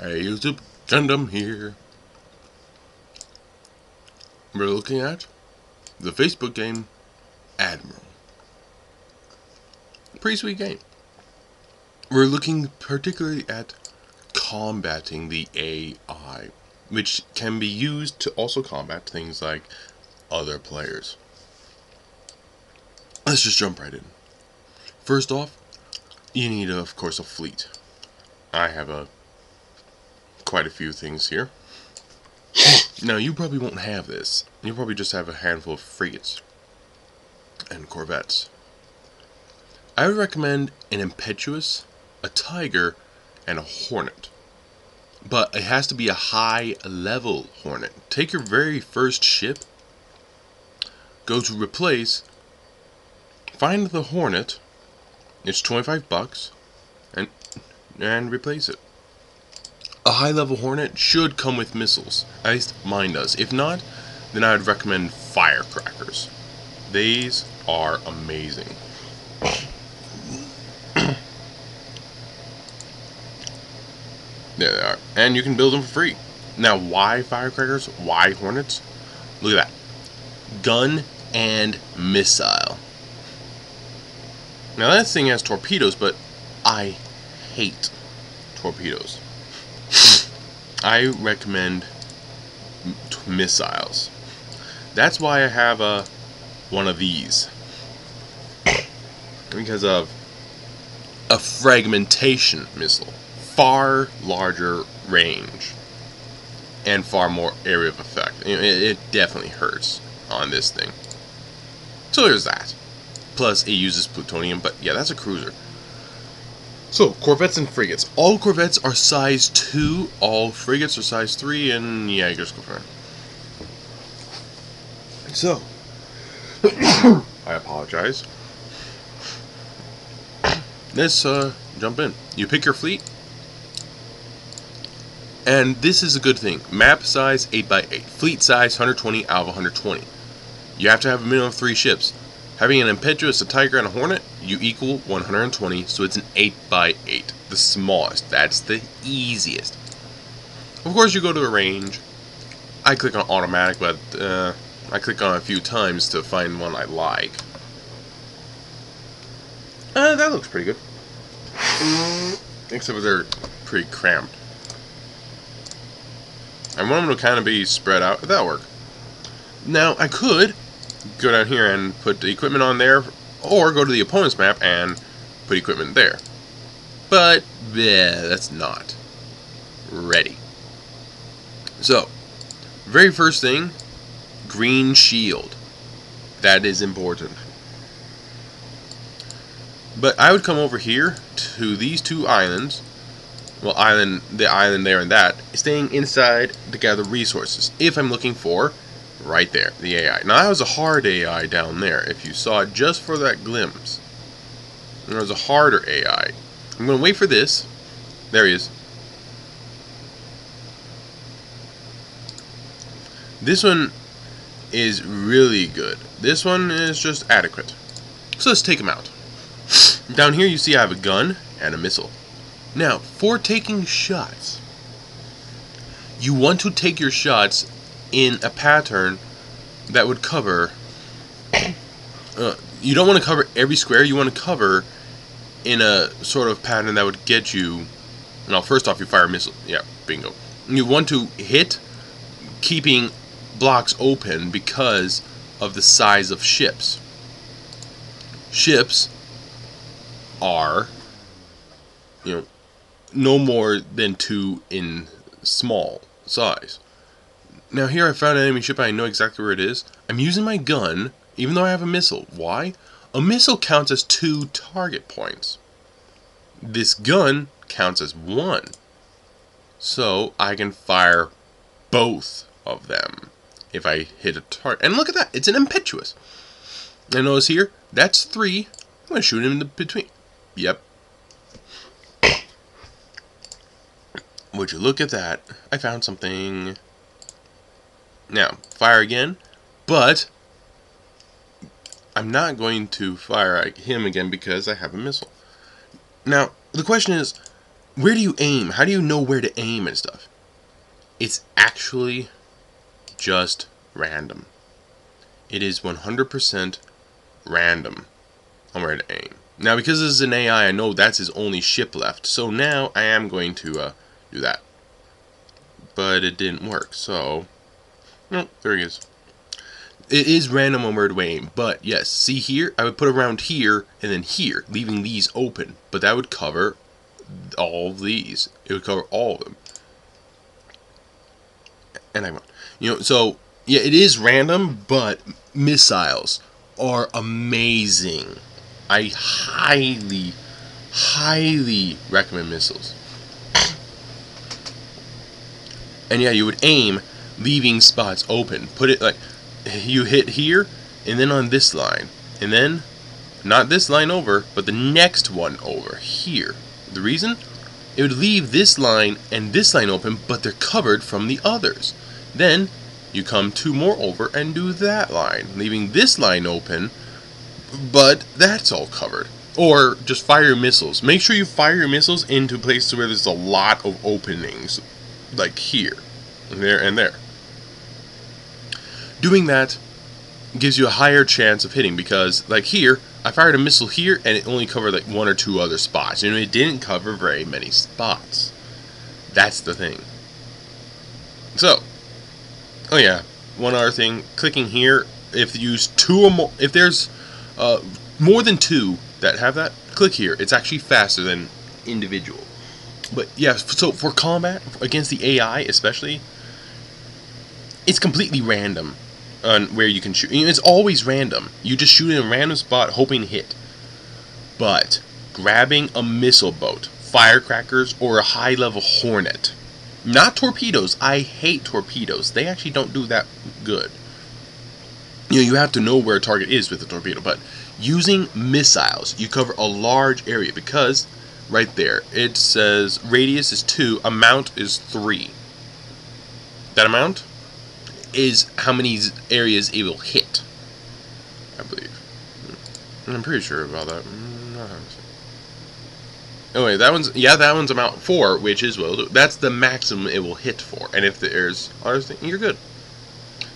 Hey YouTube, Gundam here. We're looking at the Facebook game Admiral. Pretty sweet game. We're looking particularly at combating the AI, which can be used to also combat things like other players. Let's just jump right in. First off, you need, of course, a fleet. I have quite a few things here. Now, you probably won't have this. You'll probably just have a handful of frigates and corvettes. I would recommend an Impetuous, a Tiger, and a Hornet. But it has to be a high-level Hornet. Take your very first ship, go to replace, find the Hornet, it's $25, and replace it. A high-level Hornet should come with missiles. At least mine does. If not, then I would recommend firecrackers. These are amazing. There they are. And you can build them for free. Now, why firecrackers? Why Hornets? Look at that. Gun and missile. Now, that thing has torpedoes, but I hate torpedoes. I recommend missiles. That's why I have one of these. Because of a fragmentation missile. Far larger range. And far more area of effect. It definitely hurts on this thing. So there's that. Plus it uses plutonium, but yeah, that's a cruiser. So, corvettes and frigates. All corvettes are size 2, all frigates are size 3, and yeah, you just go for it. So, I apologize. Let's jump in. You pick your fleet, and this is a good thing. Map size 8x8, fleet size 120 out of 120. You have to have a minimum of 3 ships. Having an Impetuous, a Tiger, and a Hornet, you equal 120, so it's an 8x8. The smallest. That's the easiest. Of course, you go to a range. I click on automatic, but I click on it a few times to find one I like. That looks pretty good. Except they're pretty cramped. I want them to kind of be spread out. That'll work. Now, I could go down here and put the equipment on there, or go to the opponent's map and put equipment there. But, yeah, that's not ready. So, very first thing, green shield. That is important. But I would come over here to these 2 islands. Well, the island there and that, staying inside to gather resources. If I'm looking for right there, the AI. Now, that was a hard AI down there, if you saw it just for that glimpse. There was a harder AI. I'm going to wait for this. There he is. This one is really good. This one is just adequate. So let's take him out. Down here you see I have a gun and a missile. Now, for taking shots, you want to take your shots in a pattern that would cover, you don't want to cover every square, you want to cover in a sort of pattern that would get you, well, first off you fire a missile, yeah, bingo. You want to hit keeping blocks open because of the size of ships. Ships are, no more than 2 in small size. Now here I found an enemy ship, I know exactly where it is. I'm using my gun, even though I have a missile. Why? A missile counts as 2 target points. This gun counts as 1. So I can fire both of them if I hit a target. And look at that, it's an Impetuous. And notice here, that's 3. I'm going to shoot him in the between. Yep. Would you look at that? I found something. Now, fire again, but I'm not going to fire at him again because I have a missile. Now, the question is, where do you aim? How do you know where to aim and stuff? It's actually just random. It is 100% random on where to aim. Now, because this is an AI, I know that's his only ship left. So now I am going to do that. But it didn't work, so... No, there he is. It is random on where to aim, but yes, see here? I would put around here and then here, leaving these open. But that would cover all of these. It would cover all of them. And I won. You know, so, yeah, it is random, but missiles are amazing. I highly, highly recommend missiles. And yeah, you would aim, leaving spots open. Put it like, you hit here, and then on this line. And then, not this line over, but the next one over here. The reason? It would leave this line and this line open, but they're covered from the others. Then, you come 2 more over and do that line, leaving this line open, but that's all covered. Or just fire your missiles. Make sure you fire your missiles into places where there's a lot of openings, like here, and there, and there. Doing that gives you a higher chance of hitting, because, like here, I fired a missile here, and it only covered like 1 or 2 other spots. You know, it didn't cover very many spots. That's the thing. So, oh yeah, one other thing. Clicking here, if you use 2 or more, if there's more than 2 that have that, click here. It's actually faster than individual. But yeah, so for combat against the AI, especially, it's completely random on where you can shoot. It's always random. You just shoot in a random spot, hoping to hit. But grabbing a missile boat, firecrackers, or a high-level Hornet, not torpedoes. I hate torpedoes. They actually don't do that good. You know, you have to know where a target is with a torpedo, but using missiles, you cover a large area, because right there it says radius is 2, amount is 3. That amount is how many areas it will hit, I believe. I'm pretty sure about that. Anyway, that one's amount 4, which is, well, that's the maximum it will hit for. And if there's others, you're good.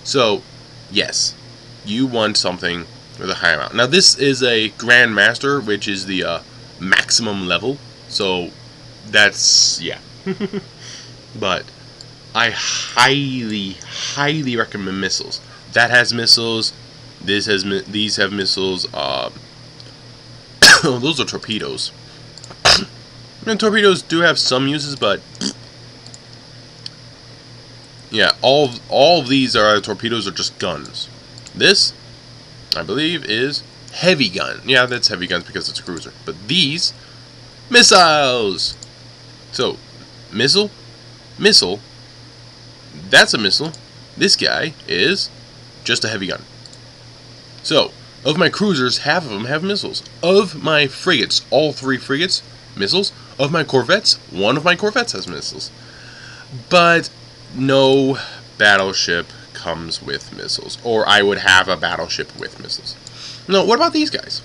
So, yes, you want something with a high amount. Now, this is a Grandmaster, which is the maximum level. So, that's, yeah. But I highly, highly recommend missiles. That has missiles. These have missiles. Those are torpedoes. And torpedoes do have some uses, but yeah, all of these are torpedoes, are just guns. This, I believe, is heavy gun. Yeah, that's heavy guns because it's a cruiser. But these, missiles. So, missile, that's a missile. This guy is just a heavy gun. So, of my cruisers, half of them have missiles. Of my frigates, all 3 frigates, missiles. Of my corvettes, 1 of my corvettes has missiles. But no battleship comes with missiles. Or I would have a battleship with missiles. No, what about these guys?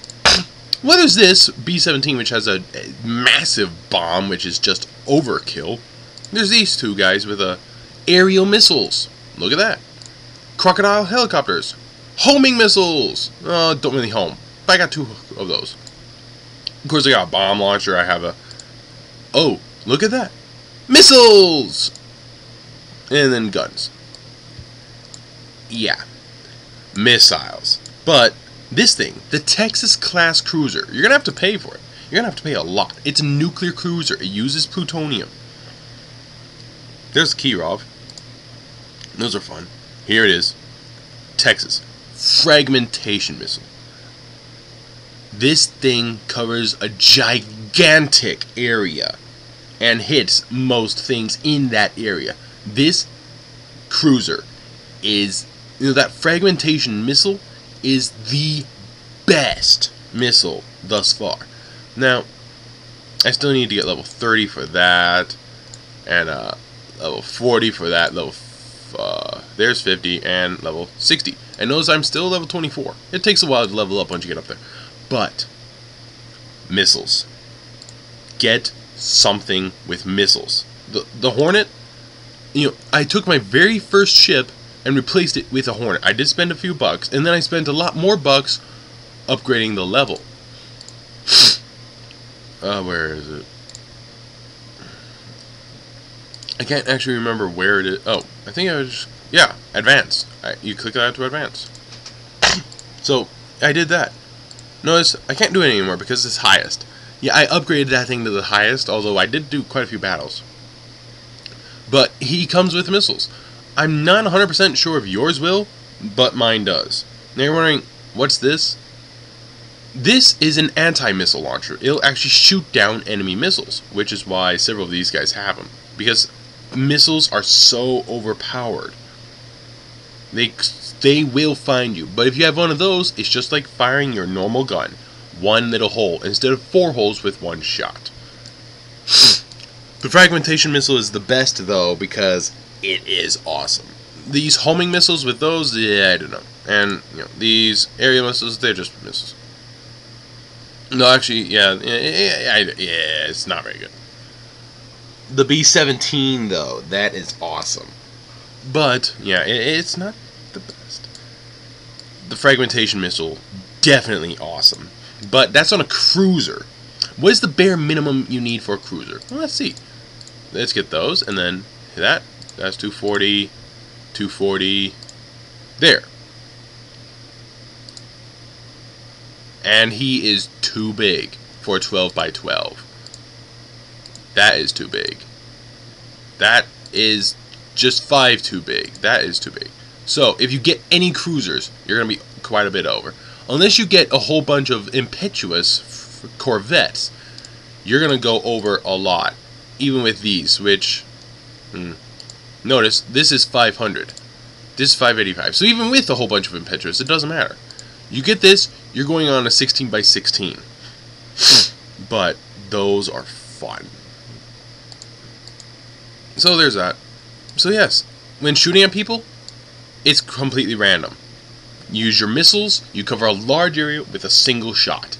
Well, there's this B-17, which has a massive bomb, which is just overkill. There's these 2 guys with aerial missiles. Look at that. Crocodile helicopters. Homing missiles. Don't really home. But I got 2 of those. Of course, I got a bomb launcher. I have a... Oh, look at that. Missiles! And then guns. Yeah. Missiles. But this thing, the Texas-class cruiser, you're going to have to pay for it. You're going to have to pay a lot. It's a nuclear cruiser. It uses plutonium. There's the Kirov. Those are fun. Here it is. Texas. Fragmentation missile. This thing covers a gigantic area and hits most things in that area. This cruiser is, that fragmentation missile is the best missile thus far. Now, I still need to get level 30 for that, and level 40 for that, there's 50, and level 60. And notice I'm still level 24. It takes a while to level up once you get up there. But, missiles. Get something with missiles. The Hornet, I took my very first ship and replaced it with a Hornet. I did spend a few bucks, and then I spent a lot more bucks upgrading the level. Where is it? I can't actually remember where it is. Oh, I think I was... Yeah, advance. You click that to advance. So, I did that. Notice, I can't do it anymore because it's highest. Yeah, I upgraded that thing to the highest, although I did do quite a few battles. But he comes with missiles. I'm not 100% sure if yours will, but mine does. Now you're wondering, what's this? This is an anti-missile launcher. It'll actually shoot down enemy missiles, which is why several of these guys have them. Because missiles are so overpowered. They will find you. But if you have one of those, it's just like firing your normal gun. One little hole, instead of 4 holes with 1 shot. The fragmentation missile is the best, though, because it is awesome. These homing missiles with those, yeah, I don't know. And, these area missiles, they're just missiles. No, actually, yeah, it's not very good. The B-17, though, that is awesome. But, yeah, it's not the best. The fragmentation missile, definitely awesome. But that's on a cruiser. What is the bare minimum you need for a cruiser? Well, let's see. Let's get those, and then that's 240, 240, there. And he is too big for a 12 by 12. That is too big. That is just 5 too big. That is too big. So, if you get any cruisers, you're going to be quite a bit over. Unless you get a whole bunch of impetuous corvettes, you're going to go over a lot. Even with these, which... Notice, this is 500. This is 585. So even with a whole bunch of impetuous, it doesn't matter. You get this, you're going on a 16 by 16. But those are fun. So there's that. So yes, when shooting at people, it's completely random. Use your missiles, you cover a large area with a single shot.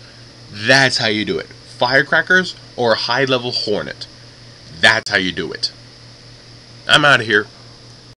That's how you do it. Firecrackers or a high-level Hornet. That's how you do it. I'm out of here.